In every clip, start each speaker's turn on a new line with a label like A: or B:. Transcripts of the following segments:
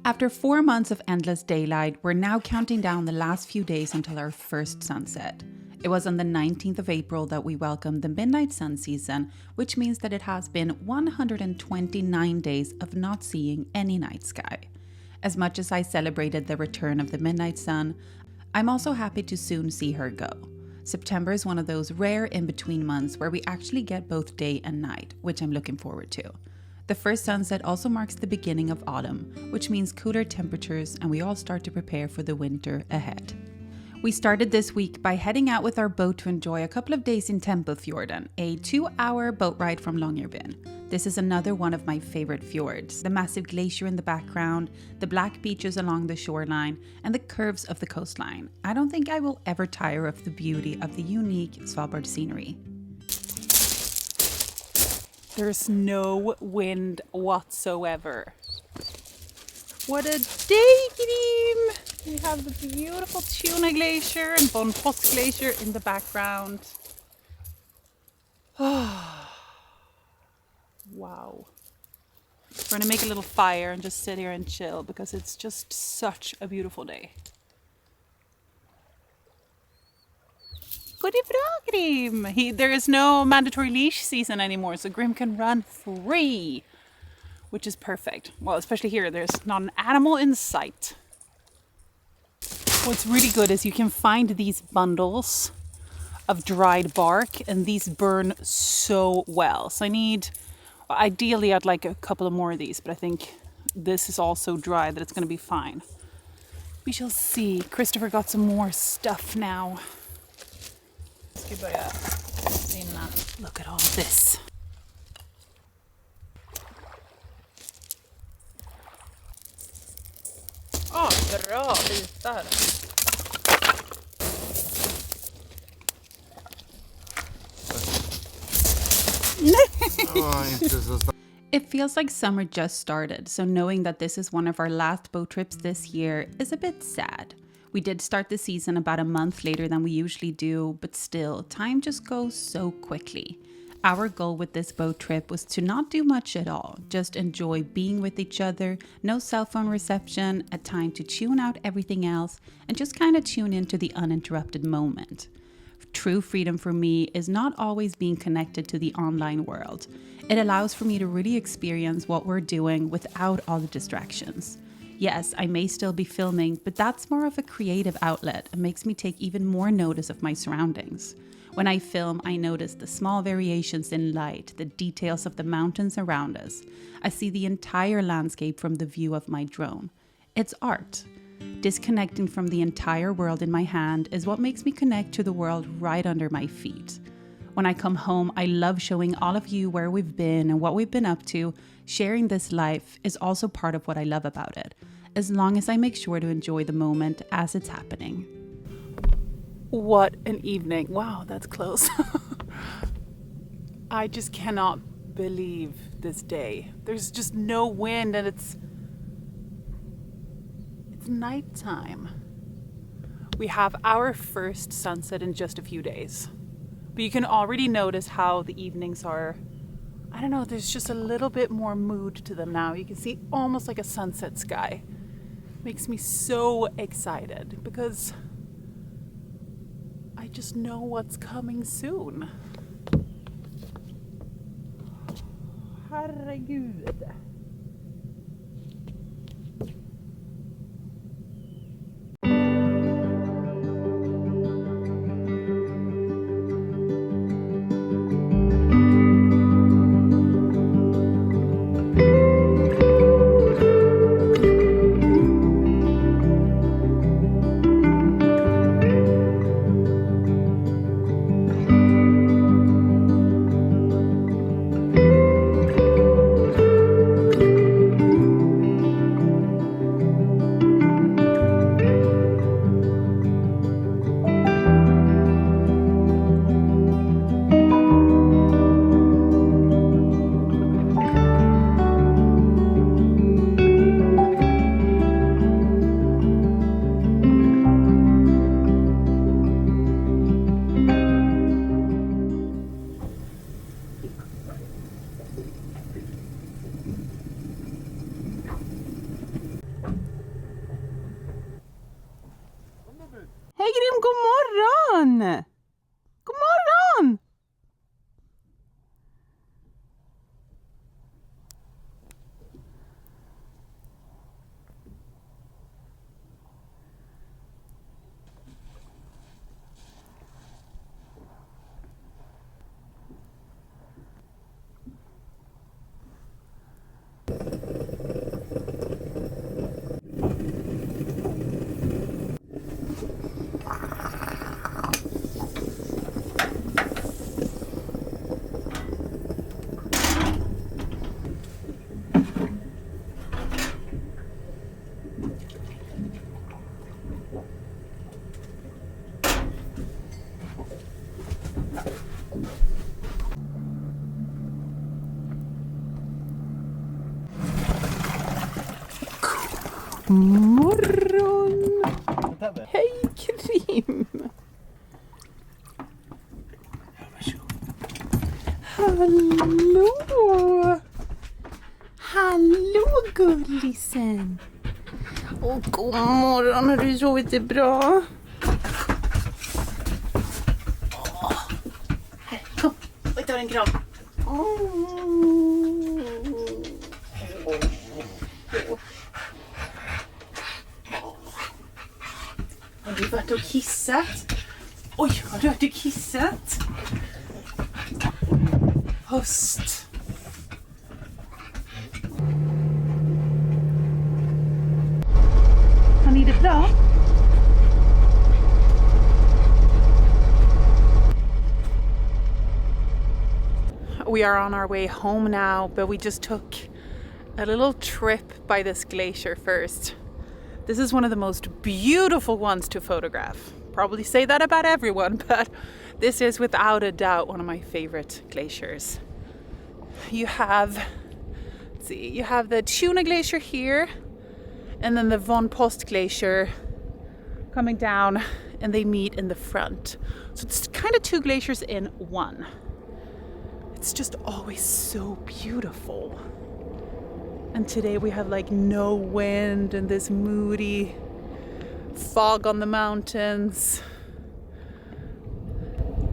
A: After 4 months of endless daylight, we're now counting down the last few days until our first sunset. It was on the 19th of April that we welcomed the midnight sun season, which means that it has been 129 days of not seeing any night sky. As much as I celebrated the return of the midnight sun, I'm also happy to soon see her go. September is one of those rare in-between months where we actually get both day and night, which I'm looking forward to. The first sunset also marks the beginning of autumn, which means cooler temperatures, and we all start to prepare for the winter ahead. We started this week by heading out with our boat to enjoy a couple of days in Fjord, a 2-hour boat ride from Longyearbyen. This is another one of my favorite fjords. The massive glacier in the background, the black beaches along the shoreline, and the curves of the coastline. I don't think I will ever tire of the beauty of the unique Svalbard scenery. There's no wind whatsoever. What a day, Grim! We have the beautiful Tuna Glacier and Bonfoss Glacier in the background. Wow. We're gonna make a little fire and just sit here and chill because it's just such a beautiful day. Good Grim! There is no mandatory leash season anymore, so Grim can run free, which is perfect. Well, especially here, there's not an animal in sight. What's really good is you can find these bundles of dried bark, and these burn so well. So ideally I'd like a couple of more of these, but I think this is all so dry that it's going to be fine. We shall see. Christopher got some more stuff now. Look at all this. Bra bitar. It feels like summer just started, so knowing that this is one of our last boat trips this year is a bit sad. We did start the season about a month later than we usually do, but still, time just goes so quickly. Our goal with this boat trip was to not do much at all, just enjoy being with each other, no cell phone reception, a time to tune out everything else, and just kind of tune into the uninterrupted moment. True freedom for me is not always being connected to the online world. It allows for me to really experience what we're doing without all the distractions. Yes, I may still be filming, but that's more of a creative outlet and makes me take even more notice of my surroundings. When I film, I notice the small variations in light, the details of the mountains around us. I see the entire landscape from the view of my drone. It's art. Disconnecting from the entire world in my hand is what makes me connect to the world right under my feet. When I come home, I love showing all of you where we've been and what we've been up to. Sharing this life is also part of what I love about it, as long as I make sure to enjoy the moment as it's happening. What an evening. Wow, that's close. I just cannot believe this day. There's just no wind and it's nighttime. We have our first sunset in just a few days. But you can already notice how the evenings are, I don't know, there's just a little bit more mood to them now. You can see almost like a sunset sky. Makes me so excited because I just know what's coming soon. Herregud.
B: Morgon! Hej Krim! Hallå! Hallå gullisen! Och god morgon, har du sovit det bra? Här, kom, jag tar en kram. Har du varit och kissat? Oj, har du varit och kissat? Höst. Har ni det bra? We are on our way home now, but we just took a little trip by this glacier first. This is one of the most beautiful ones to photograph. Probably say that about everyone, but this is without a doubt one of my favorite glaciers. You have, let's see, you have the Tuna Glacier here, and then the Von Post Glacier coming down, and they meet in the front. So it's kind of two glaciers in one. It's just always so beautiful. And today we have like no wind and this moody fog on the mountains.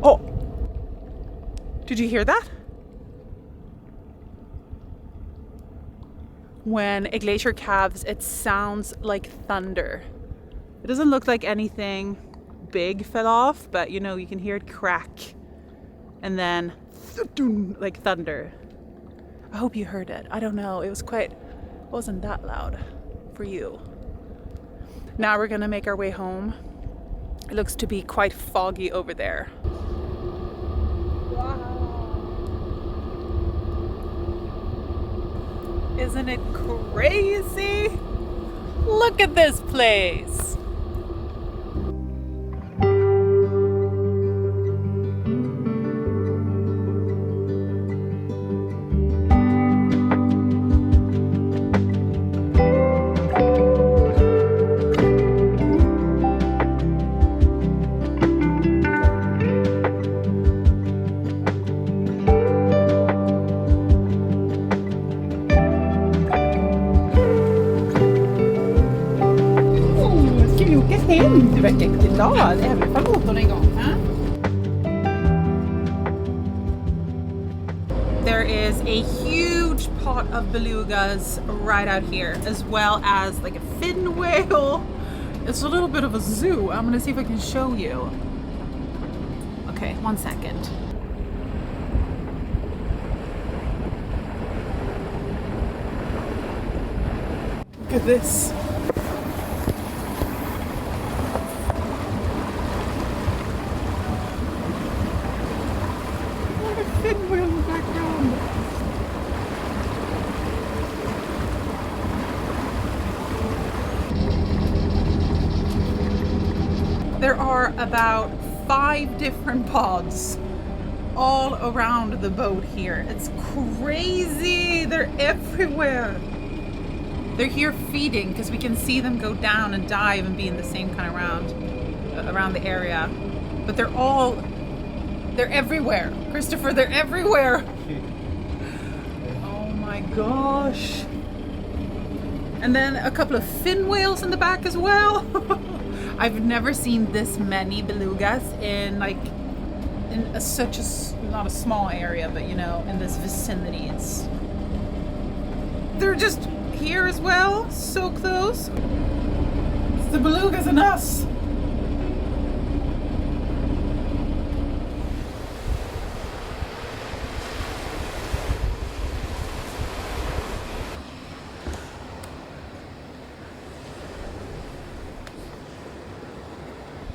B: Oh! Did you hear that? When a glacier calves, it sounds like thunder. It doesn't look like anything big fell off, but you know, you can hear it crack. And then like thunder. I hope you heard it. I don't know. It wasn't that loud for you. Now we're gonna make our way home. It looks to be quite foggy over there. Wow. Isn't it crazy? Look at this place. There is a huge pot of belugas right out here, as well as like a fin whale. It's a little bit of a zoo. I'm gonna see if I can show you. Okay, 1 second. Look at this. There are about 5 different pods all around the boat here. It's crazy. They're everywhere. They're here feeding because we can see them go down and dive and be in the same kind of around the area. But they're everywhere. Christopher, they're everywhere. Oh my gosh. And then a couple of fin whales in the back as well. I've never seen this many belugas in such a, not a small area, but you know, in this vicinity. They're just here as well, so close. It's the belugas and us.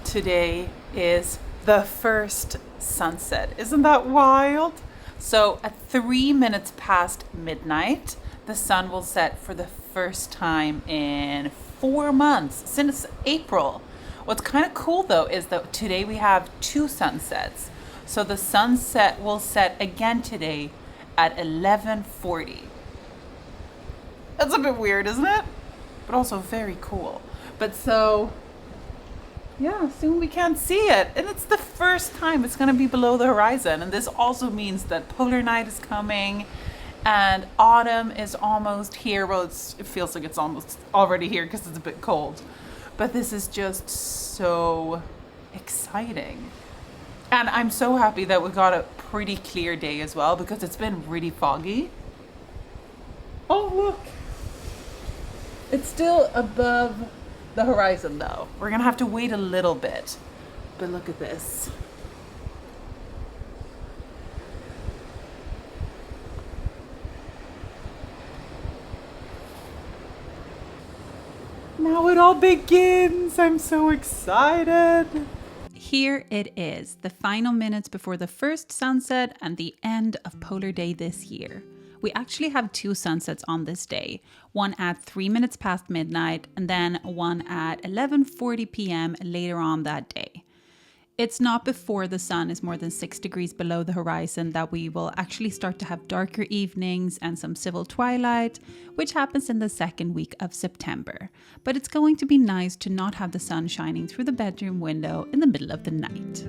B: Today is the first sunset. Isn't that wild? So at 3 minutes past midnight, the sun will set for the first time in 4 months, since April. What's kind of cool though is that today we have 2 sunsets. So the sunset will set again today at 11:40. That's a bit weird, isn't it? But also very cool. But so, yeah, soon we can't see it. And it's the first time it's going to be below the horizon. And this also means that polar night is coming and autumn is almost here. Well, it feels like it's almost already here because it's a bit cold. But this is just so exciting. And I'm so happy that we got a pretty clear day as well because it's been really foggy. Oh, look. It's still above the horizon though. We're gonna have to wait a little bit. But look at this. Now it all begins. I'm so excited.
A: Here it is, the final minutes before the first sunset and the end of Polar Day this year. We actually have two sunsets on this day, one at 3 minutes past midnight and then one at 11:40 p.m. later on that day. It's not before the sun is more than 6 degrees below the horizon that we will actually start to have darker evenings and some civil twilight, which happens in the second week of September. But it's going to be nice to not have the sun shining through the bedroom window in the middle of the night.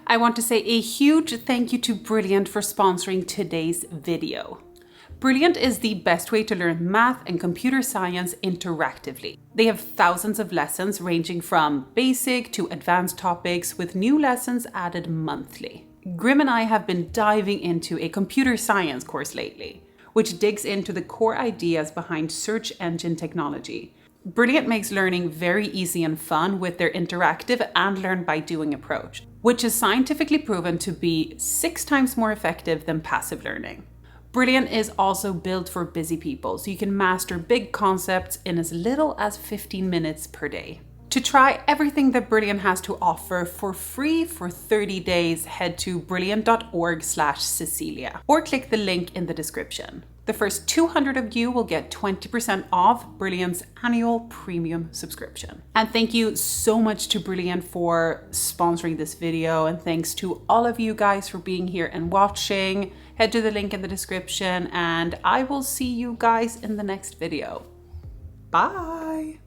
B: I want to say a huge thank you to Brilliant for sponsoring today's video. Brilliant is the best way to learn math and computer science interactively. They have thousands of lessons ranging from basic to advanced topics with new lessons added monthly. Grim and I have been diving into a computer science course lately, which digs into the core ideas behind search engine technology. Brilliant makes learning very easy and fun with their interactive and learn by doing approach, which is scientifically proven to be 6 times more effective than passive learning. Brilliant is also built for busy people, so you can master big concepts in as little as 15 minutes per day. To try everything that Brilliant has to offer for free for 30 days, head to brilliant.org/Cecilia or click the link in the description. The first 200 of you will get 20% off Brilliant's annual premium subscription. And thank you so much to Brilliant for sponsoring this video. And thanks to all of you guys for being here and watching. Head to the link in the description and I will see you guys in the next video. Bye.